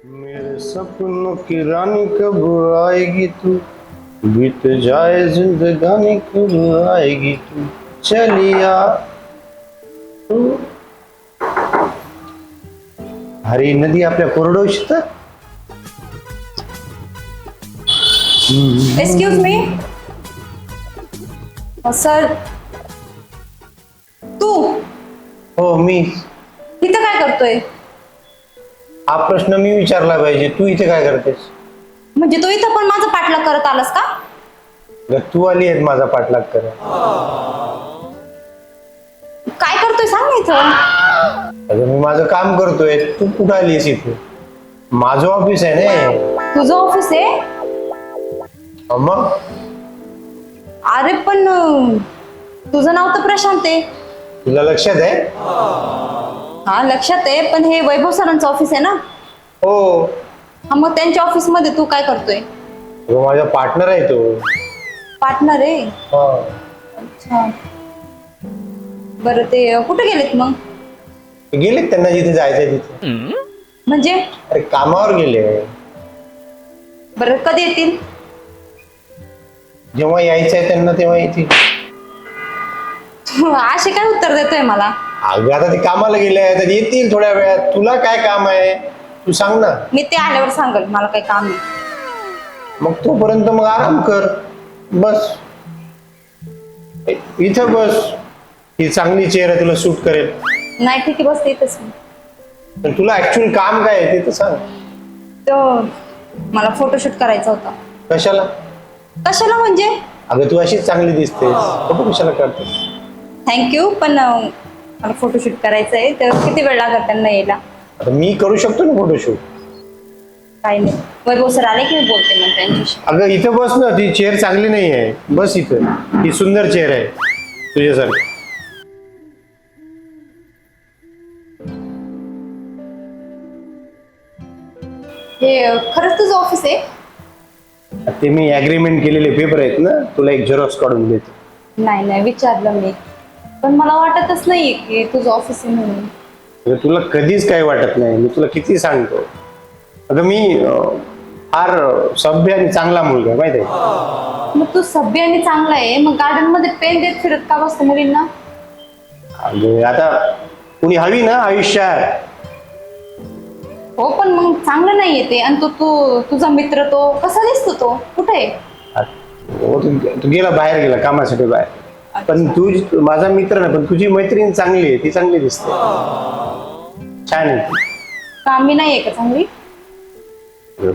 मेरे सपनों की रानी कब आएगी तू, बीत जाए जिंदगानी कब आएगी तू, चलिया तू. हरी नदी आपल्या कोरडोशीत. Excuse me sir. तू हो मी. इथं काय करतोय? हा प्रश्न मी विचारला पाहिजे, तू इथे काय करतेस? म्हणजे तू इथं पण माझा पाठलाग करत आलास का? ग, तू आली आहेस माझा पाठलाग कर. काय करतोय सांग ना इथं. अगं मी माझं काम करतोय, तू कुठं आलीस इथे? माझं ऑफिस आहे ना. तुझं ऑफिस आहे? मग अरे पण तुझं नाव तर प्रशांत आहे. तुला लक्षात आहे? हा लक्षात आहे, पण हे वैभव सरांचं ऑफिस आहे ना. हो. हा मग त्यांच्या ऑफिस मध्ये तू काय करतोय? तो माझा पार्टनर आहे तो. पार्टनर आहे? हा. अच्छा. बरं ते कुठे गेलेत मग? गेलेत, त्यांना जिथे जायचंय तिथे. म्हणजे? अरे कामावर गेले. बरं कधी येतील? जेव्हा यायचंय त्यांना तेव्हा येतील. असे काय उत्तर देतोय मला? अगं आता ते कामाला गेले तर येतील थोड्या वेळात. तुला काय काम आहे तू सांग ना. मी ते आल्यावर सांगल, मला काही काम नाही. मग तोपर्यंत मग आराम कर. बस इथं बस. ही चांगली चेअर आहे, तुला सूट करेल. नाही ठीक आहे, बसते इथंच मी. पण तुला ऍक्च्युअल काम काय आहे ते तर सांग. तर मला फोटोशूट करायचा होता. कशाला? कशाला म्हणजे? अगं तू अशीच चांगली दिसतेस, फोटो कशाला करतेस? थँक्यू, पण मला फोटोशूट करायचं आहे. तर किती वेळ लागेल त्यांना यायला? आता मी करू शकतो ना फोटोशूट. काही नाही, वैभव सर आले की मी बोलते मग त्यांच्याशी. अगं इथं बस ना, ती चेअर चांगली नाही आहे. बस इथं, ही सुंदर चेअर आहे तुझ्यासारखी. हे खरंच तुझं ऑफिस आहे? ते मी ऍग्रीमेंट केलेले पेपर आहेत ना, तुला एक झेरॉक्स काढून देतो. नाही नाही, विचारलं मी, पण मला वाटतच नाही की तुझं ऑफिस आहे म्हणून. अगं तुला कधीच काही वाटत नाही, मी तुला किती सांगतो. अगं मी फार सभ्य आणि चांगला मुलगा आहे, माहिती आहे. मग तू सभ्य आणि चांगला आहे, मग गार्डन मध्ये पेन देत फिरत का बसतो मुलींना? अगं आता कुणी हवी ना आयुष्यात. हो पण मग चांगलं नाहीये ते. आणि तुझा मित्र तो कसा दिसतो? तो कुठे आहे? हो, तू गेला बाहेर, गेला कामासाठी बाहेर. पण तू माझा मित्र ना, पण तुझी मैत्रीण चांगली आहे, ती चांगली दिसते, छान आहे ती. का मी नाही आहे का चांगली?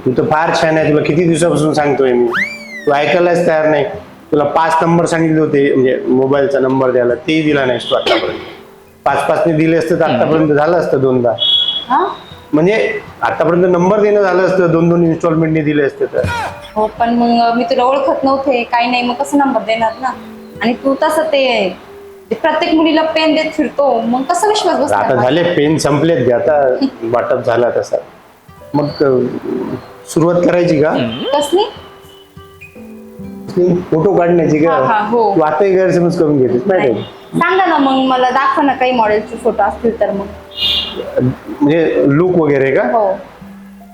तू तर फार छान आहे, तुला किती दिवसापासून सांगतोय मी, तू ऐकायलाच तयार नाही. तुला 5 नंबर सांगितले होते, म्हणजे मोबाईलचा नंबर द्यायला, तेही दिला नाहीस तू आतापर्यंत. 5 दिले असते तर आतापर्यंत झालं असतं 2दा. हा म्हणजे आतापर्यंत नंबर देणं झालं असतं, 2 इन्स्टॉलमेंटने दिले असते तर. हो, पण मग मी तुला ओळखत नव्हते, काही नाही, मग कसं नंबर देणार ना? आणि तू तसं ते प्रत्येक मुलीला पेन देत फिरतो, मग कसा विश्वास आता बसणार? झाले पेन संपलेत गे, आता वाटप झाला तसा. मग सुरुवात करायची का? कसली? फोटो काढण्याची का? हा, हो. तू आताही गैरसमज करून घेतेस माहिती आहे. सांगा ना मग, मला दाखवा ना काही मॉडेलचे फोटो असतील तर. मग म्हणजे लुक वगैरे का? हो.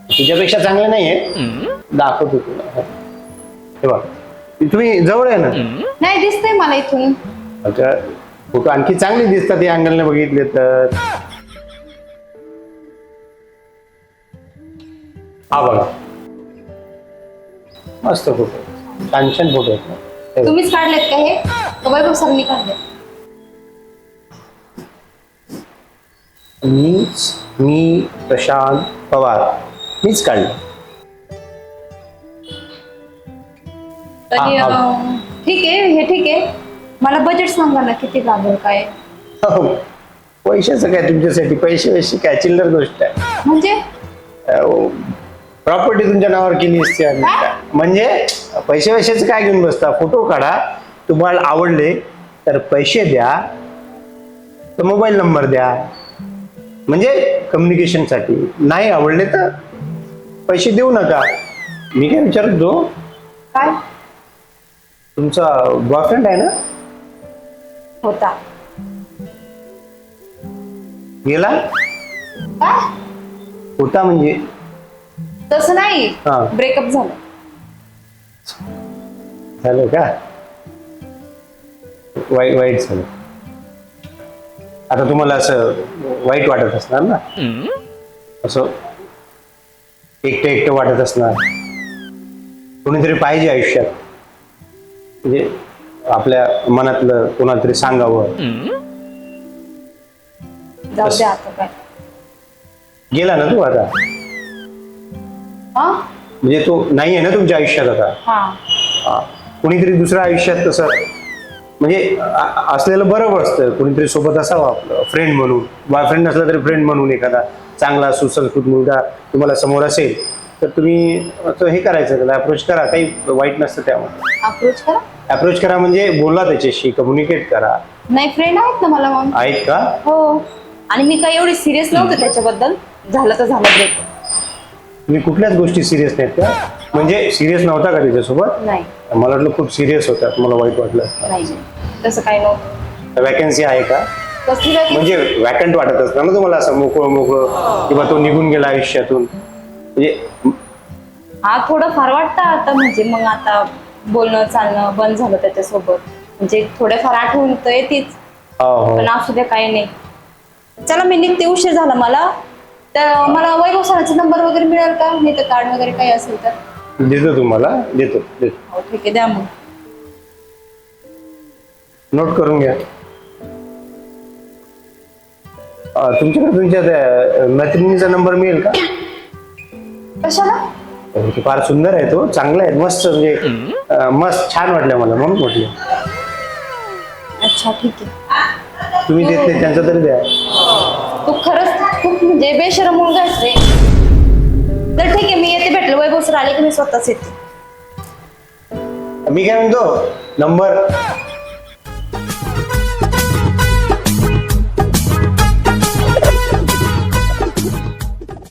तुझ्यापेक्षा चांगले नाहीये, दाखवतो तुला. हे बघ, तुम्ही जवळ आहे ना. नाही दिसतंय मला इथून. अच्छा, फोटो आणखी चांगले दिसतात या अँगलने बघितले तर. हा बघा, मस्त फोटो, छान छान फोटो आहेत ना. हे बघ. तुम्हीच काढलेत का हे? का वैभव सरांनी काढले? मी प्रशांत पवार, मीच काढलं. तरी हा. ठीक आहे, हे ठीक आहे. मला बजेट सांगा ना, किती लागेल काय? हो, पैशाचं काय तुमच्यासाठी? पैसे काय चिल्लर गोष्ट आहे. म्हणजे प्रॉपर्टी तुमच्या नावावर केली असते आम्ही. म्हणजे पैशाचं काय घेऊन बसता? फोटो काढा, तुम्हाला आवडले तर पैसे द्या, तर मोबाईल नंबर द्या, म्हणजे कम्युनिकेशनसाठी. नाही आवडले तर पैसे देऊ नका. मी काय विचारतो, काय? तुमचा बॉयफ्रेंड आहे ना? होता. गेला? काय? होता म्हणजे तसं नाही, हा. ब्रेकअप झालं. झालं का? वाईट वाईट झालं. आता तुम्हाला असं वाईट वाटत असणार ना, असं एकटं एकटं वाटत असणार. कोणीतरी पाहिजे आयुष्यात, म्हणजे आपल्या मनातलं कोणातरी सांगावं. जाऊ द्या आता काय. गेला ना तू आता, हा म्हणजे तो नाही आहे ना तुमच्या आयुष्यात आता. हा हा. कुणीतरी दुसऱ्या आयुष्यात कसं म्हणजे असलेलं बरं असतं. कुणीतरी सोबत असावं आपलं, फ्रेंड म्हणून. बॉयफ्रेंड नसला तरी फ्रेंड म्हणून एखादा चांगला सुसंस्कृत मुलगा तुम्हाला समोर असेल तर तुम्ही असं हे करायचं, त्याला अप्रोच करा. काही वाईट नसतं त्यामध्ये. अप्रोच करा. अप्रोच करा म्हणजे बोला त्याच्याशी, कम्युनिकेट करा. नाही, फ्रेंड आहेत ना मला मग. आहेत का? हो, आणि मी काही एवढी सिरियस नव्हते त्याच्याबद्दल. झालं तर झालं ब्रेकअप. तुम्ही कुठल्याच गोष्टी सिरियस नाहीत का? म्हणजे सिरियस नव्हता का त्याच्यासोबत? नाही मला वाटलं खूप सिरियस होता, मला वाईट वाटलं. नाही, तसं काही नव्हतं. वॅकन्सी आहे का? कसली vacancy? म्हणजे वॅकंट वाटत असणार ना तुम्हाला, असं मोकळं मोकळं, किंवा तो निघून गेला आयुष्यातून, म्हणजे हा, थोडं फार वाटतं आता. म्हणजे मग आता बोलणं चालणं बंद झालं त्याच्यासोबत. म्हणजे थोडेफार आठवण तर येतेच, हो. पण असू द्या, काही नाही. चला, मी निघते, उशीर झाला मला. तर मला वैभव सरांचा नंबर वगैरे मिळेल का? नाही तर कार्ड वगैरे काही असेल तर. देतो तुम्हाला, देतो. हो, ठीक आहे, द्या मग. नोट करून घ्या. तुमच्याकडे तुमच्या त्या मैत्रिणीचा नंबर मिळेल का? कशाला? ते फार सुंदर आहे, तो चांगला आहे, मस्त, म्हणजे मस्त छान वाटलं मला, म्हणून म्हटलं. अच्छा, ठीक आहे. तुम्ही देत नाही त्यांचा तरी द्या. तू खरंच खूप म्हणजे बेशरम मुलगा आहेस रे. तर ठीक आहे, मी येते, भेटलं वैभव सर आले की मी स्वतःच येते. मी काय म्हणतो, नंबर